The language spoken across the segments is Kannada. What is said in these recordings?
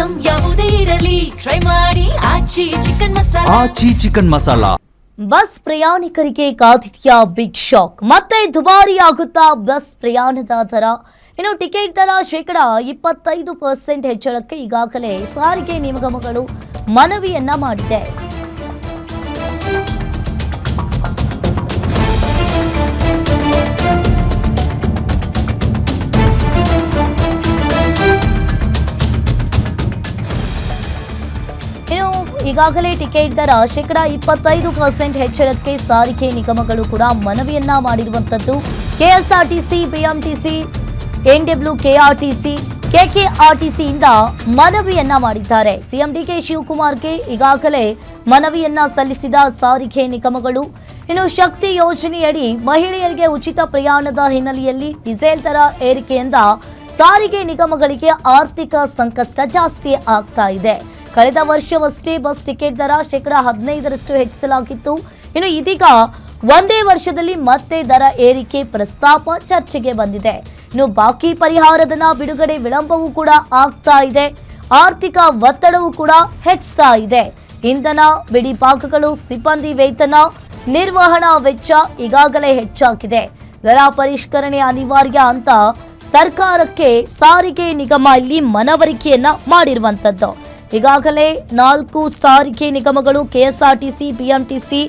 ಐಟಂ ಯಾವುದೇ ಇರಲಿ ಟ್ರೈ ಮಾಡಿ ಆಚಿ ಚಿಕನ್ ಮಸಾಲಾ. ಬಸ್ ಪ್ರಯಾಣಿಕರಿಗೆ ಕಾದಿದೆಯಾ ಬಿಗ್ ಶಾಕ್. ಮತ್ತೆ ದುಬಾರಿಯಾಗುತ್ತಾ ಬಸ್ ಪ್ರಯಾಣದ ದರ. ಇನ್ನು ಟಿಕೆಟ್ ದರ 25% ಹೆಚ್ಚಳಕ್ಕೆ ಈಗಾಗಲೇ ಸಾರಿಗೆ ನಿಗಮಗಳು ಮನವಿಯನ್ನ ಮಾಡಿದೆ. ಈಗಾಗಲೇ ಟಿಕೆಟ್ ದರ 25% ಹೆಚ್ಚಳಕ್ಕೆ ಸಾರಿಗೆ ನಿಗಮಗಳು ಕೂಡ ಮನವಿಯನ್ನ ಮಾಡಿರುವಂತದ್ದು. ಕೆಎಸ್ಆರ್ಟಿಸಿ, ಬಿಎಂಟಿಸಿ, ಎನ್ಡಬ್ಲ್ಯೂಕೆಆರ್ಟಿಸಿ, ಕೆಕೆಆರ್ಟಿಸಿಯಿಂದ ಮನವಿಯನ್ನ ಮಾಡಿದ್ದಾರೆ. ಸಿಎಂ ಡಿಕೆ ಶಿವಕುಮಾರ್ಗೆ ಈಗಾಗಲೇ ಮನವಿಯನ್ನ ಸಲ್ಲಿಸಿದ ಸಾರಿಗೆ ನಿಗಮಗಳು. ಇನ್ನು ಶಕ್ತಿ ಯೋಜನೆಯಡಿ ಮಹಿಳೆಯರಿಗೆ ಉಚಿತ ಪ್ರಯಾಣದ ಹಿನ್ನೆಲೆಯಲ್ಲಿ ಡೀಸೆಲ್ ದರ ಏರಿಕೆಯಿಂದ ಸಾರಿಗೆ ನಿಗಮಗಳಿಗೆ ಆರ್ಥಿಕ ಸಂಕಷ್ಟ ಜಾಸ್ತಿ ಆಗ್ತಾ ಇದೆ. ಕಳೆದ ವರ್ಷವಷ್ಟೇ ಬಸ್ ಟಿಕೆಟ್ ದರ 15% ಹೆಚ್ಚಿಸಲಾಗಿತ್ತು. ಇನ್ನು ಇದೀಗ ಒಂದೇ ವರ್ಷದಲ್ಲಿ ಮತ್ತೆ ದರ ಏರಿಕೆ ಪ್ರಸ್ತಾಪ ಚರ್ಚೆಗೆ ಬಂದಿದೆ. ಇನ್ನು ಬಾಕಿ ಪರಿಹಾರಧನ ಬಿಡುಗಡೆ ವಿಳಂಬವೂ ಕೂಡ ಆಗ್ತಾ ಇದೆ. ಆರ್ಥಿಕ ಒತ್ತಡವೂ ಕೂಡ ಹೆಚ್ಚುತ್ತಾ ಇದೆ. ಇಂಧನ, ಬಿಡಿ ಭಾಗಗಳು, ಸಿಬ್ಬಂದಿ ವೇತನ, ನಿರ್ವಹಣಾ ವೆಚ್ಚ ಈಗಾಗಲೇ ಹೆಚ್ಚಾಗಿದೆ. ದರ ಪರಿಷ್ಕರಣೆ ಅನಿವಾರ್ಯ ಅಂತ ಸರ್ಕಾರಕ್ಕೆ ಸಾರಿಗೆ ನಿಗಮ ಇಲ್ಲಿ ಮನವರಿಕೆಯನ್ನ ಮಾಡಿರುವಂತದ್ದು. ಈಗಾಗಲೇ 4 ಸಾರಿಗೆ ನಿಗಮಗಳು ಕೆಎಸ್ಆರ್ಟಿಸಿ, ಬಿಎಂಟಿಸಿ,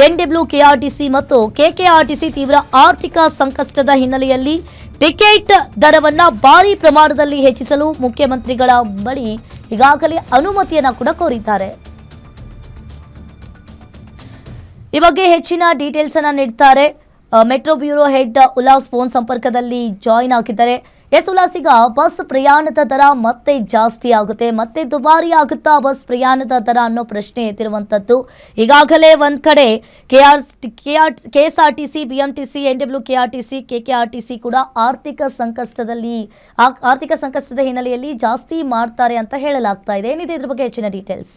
ಎನ್ಡಬ್ಲ್ಯೂಕೆಆರ್ಟಿಸಿ ಮತ್ತು ಕೆಕೆಆರ್ಟಿಸಿ ತೀವ್ರ ಆರ್ಥಿಕ ಸಂಕಷ್ಟದ ಹಿನ್ನೆಲೆಯಲ್ಲಿ ಟಿಕೆಟ್ ದರವನ್ನ ಭಾರಿ ಪ್ರಮಾಣದಲ್ಲಿ ಹೆಚ್ಚಿಸಲು ಮುಖ್ಯಮಂತ್ರಿಗಳ ಬಳಿ ಈಗಾಗಲೇ ಅನುಮತಿಯನ್ನ ಕೂಡ ಕೋರಿದ್ದಾರೆ. ಈ ಬಗ್ಗೆ ಹೆಚ್ಚಿನ ಡೀಟೇಲ್ಸ್ ಅನ್ನ ನೀಡ್ತಾರೆ metro bureau head Ullas phone ಸಂಪರ್ಕದಲ್ಲಿ ಜಾಯಿನ್ ಆಗಿದ್ದಾರೆ. ಎಸ್ ಉಲ್ಲಾಸ್, ಈಗ ಬಸ್ ಪ್ರಯಾಣದ ದರ ಮತ್ತೆ ಜಾಸ್ತಿ ಆಗುತ್ತೆ, ಮತ್ತೆ ದುಬಾರಿ ಆಗುತ್ತಾ ಬಸ್ ಪ್ರಯಾಣದ ದರ ಅನ್ನೋ ಪ್ರಶ್ನೆ ಎದ್ದಿರುವಂತದ್ದು. ಈಗಾಗಲೇ ಒಂದ್ ಕಡೆ ಕೆಎಸ್ಆರ್ಟಿಸಿ, ಬಿಎಂಟಿಸಿ, ಎನ್ಡಬ್ಲ್ಯೂಕೆಆರ್ಟಿಸಿ, ಕೆಕೆಆರ್ಟಿಸಿ ಕೂಡ ಆರ್ಥಿಕ ಸಂಕಷ್ಟದ ಹಿನ್ನೆಲೆಯಲ್ಲಿ ಜಾಸ್ತಿ ಮಾಡ್ತಾರೆ ಅಂತ ಹೇಳಲಾಗ್ತಾ ಇದೆ. ಏನಿದೆ ಇದ್ರ ಬಗ್ಗೆ ಹೆಚ್ಚಿನ ಡೀಟೇಲ್ಸ್?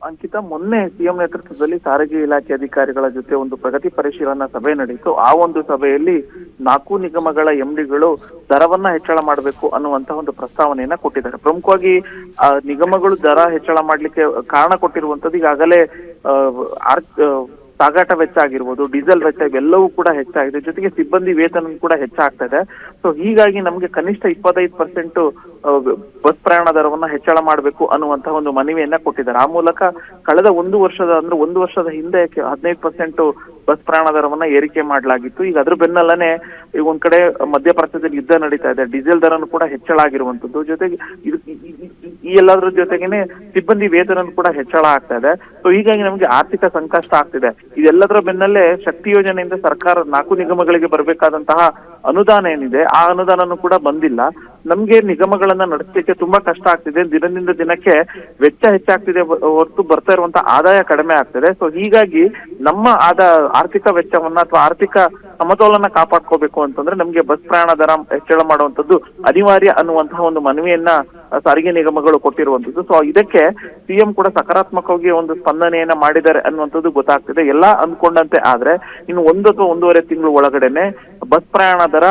ಅಂಕಿತಾ, ಮೊನ್ನೆ ಸಿಎಂ ನೇತೃತ್ವದಲ್ಲಿ ಸಾರಿಗೆ ಇಲಾಖೆ ಅಧಿಕಾರಿಗಳ ಜೊತೆ ಒಂದು ಪ್ರಗತಿ ಪರಿಶೀಲನಾ ಸಭೆ ನಡೆಯಿತು. ಆ ಒಂದು ಸಭೆಯಲ್ಲಿ 4 ನಿಗಮಗಳ ಎಂಡಿಗಳು ದರವನ್ನ ಹೆಚ್ಚಳ ಮಾಡಬೇಕು ಅನ್ನುವಂತಹ ಒಂದು ಪ್ರಸ್ತಾವನೆಯನ್ನ ಕೊಟ್ಟಿದ್ದಾರೆ. ಪ್ರಮುಖವಾಗಿ ನಿಗಮಗಳು ದರ ಹೆಚ್ಚಳ ಮಾಡ್ಲಿಕ್ಕೆ ಕಾರಣ ಕೊಟ್ಟಿರುವಂತದ್ದು ಈಗಾಗಲೇ ಸಾಗಾಟ ವೆಚ್ಚ ಆಗಿರ್ಬೋದು, ಡೀಸೆಲ್ ವೆಚ್ಚ ಇವೆಲ್ಲವೂ ಕೂಡ ಹೆಚ್ಚಾಗಿದೆ. ಜೊತೆಗೆ ಸಿಬ್ಬಂದಿ ವೇತನ ಕೂಡ ಹೆಚ್ಚಾಗ್ತಾ ಇದೆ. ಸೊ ಹೀಗಾಗಿ ನಮ್ಗೆ ಕನಿಷ್ಠ 25% ಬಸ್ ಪ್ರಯಾಣ ದರವನ್ನ ಹೆಚ್ಚಳ ಮಾಡಬೇಕು ಅನ್ನುವಂತಹ ಒಂದು ಮನವಿಯನ್ನ ಕೊಟ್ಟಿದ್ದಾರೆ. ಆ ಮೂಲಕ ಕಳೆದ ಒಂದು ವರ್ಷದ ಹಿಂದೆ 15% ಬಸ್ ಪ್ರಯಾಣ ದರವನ್ನ ಏರಿಕೆ ಮಾಡಲಾಗಿತ್ತು. ಈಗ ಅದ್ರ ಬೆನ್ನಲ್ಲೇ ಈಗ ಒಂದ್ ಕಡೆ ಮಧ್ಯಪ್ರದೇಶದಲ್ಲಿ ಯುದ್ಧ ನಡೀತಾ ಇದೆ, ಡೀಸೆಲ್ ದರನು ಕೂಡ ಹೆಚ್ಚಳ ಆಗಿರುವಂತದ್ದು. ಜೊತೆಗೆ ಈ ಎಲ್ಲದ್ರ ಜೊತೆಗೇನೆ ಸಿಬ್ಬಂದಿ ವೇತನ ಕೂಡ ಹೆಚ್ಚಳ ಆಗ್ತಾ ಇದೆ. ಸೊ ಹೀಗಾಗಿ ನಮ್ಗೆ ಆರ್ಥಿಕ ಸಂಕಷ್ಟ ಆಗ್ತಿದೆ. ಇದೆಲ್ಲದರ ಬೆನ್ನಲ್ಲೇ ಶಕ್ತಿ ಯೋಜನೆಯಿಂದ ಸರ್ಕಾರ 4 ನಿಗಮಗಳಿಗೆ ಬರಬೇಕಾದಂತಹ ಅನುದಾನ ಏನಿದೆ ಆ ಅನುದಾನನೂ ಕೂಡ ಬಂದಿಲ್ಲ. ನಮ್ಗೆ ನಿಗಮಗಳನ್ನ ನಡೆಸಲಿಕ್ಕೆ ತುಂಬಾ ಕಷ್ಟ ಆಗ್ತಿದೆ. ದಿನದಿಂದ ದಿನಕ್ಕೆ ವೆಚ್ಚ ಹೆಚ್ಚಾಗ್ತಿದೆ ಹೊರತು ಬರ್ತಾ ಇರುವಂತಹ ಆದಾಯ ಕಡಿಮೆ ಆಗ್ತಿದೆ. ಸೊ ಹೀಗಾಗಿ ನಮ್ಮ ಆರ್ಥಿಕ ವೆಚ್ಚವನ್ನ ಅಥವಾ ಆರ್ಥಿಕ ಸಮತೋಲನ ಕಾಪಾಡ್ಕೋಬೇಕು ಅಂತಂದ್ರೆ ನಮ್ಗೆ ಬಸ್ ಪ್ರಯಾಣ ದರ ಹೆಚ್ಚಳ ಮಾಡುವಂತದ್ದು ಅನಿವಾರ್ಯ ಅನ್ನುವಂತಹ ಒಂದು ಮನವಿಯನ್ನ ಸಾರಿಗೆ ನಿಗಮಗಳು ಕೊಟ್ಟಿರುವಂತದ್ದು. ಸೊ ಇದಕ್ಕೆ ಸಿಎಂ ಕೂಡ ಸಕಾರಾತ್ಮಕವಾಗಿ ಒಂದು ಸ್ಪಂದನೆಯನ್ನ ಮಾಡಿದ್ದಾರೆ ಅನ್ನುವಂಥದ್ದು ಗೊತ್ತಾಗ್ತಿದೆ. ಎಲ್ಲಾ ಅಂದ್ಕೊಂಡಂತೆ ಆದ್ರೆ ಇನ್ನು 1 ಅಥವಾ 1.5 ತಿಂಗಳು ಒಳಗಡೆನೆ ಬಸ್ ಪ್ರಯಾಣ ದರ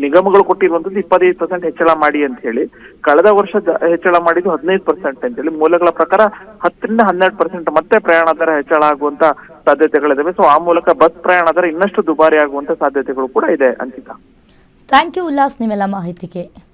ನಿಗಮಗಳು ಕೊಟ್ಟಿರುವಂತದ್ದು 25% ಹೆಚ್ಚಳ ಮಾಡಿ ಅಂತ ಹೇಳಿ, ಕಳೆದ ವರ್ಷ ಹೆಚ್ಚಳ ಮಾಡಿದ್ದು 15% ಅಂತ ಹೇಳಿ, ಮೂಲಗಳ ಪ್ರಕಾರ 10ರಿಂದ 12% ಮತ್ತೆ ಪ್ರಯಾಣ ದರ ಹೆಚ್ಚಳ ಆಗುವಂತ ಸಾಧ್ಯತೆಗಳಿದಾವೆ. ಸೊ ಆ ಮೂಲಕ ಬಸ್ ಪ್ರಯಾಣ ದರ ಇನ್ನಷ್ಟು ದುಬಾರಿ ಆಗುವಂತ ಸಾಧ್ಯತೆಗಳು ಕೂಡ ಇದೆ. ಅಂಕಿತಾ, ಥ್ಯಾಂಕ್ ಯು ಉಲ್ಲಾಸ್ ನಿಮ್ಮೆಲ್ಲ ಮಾಹಿತಿಗೆ.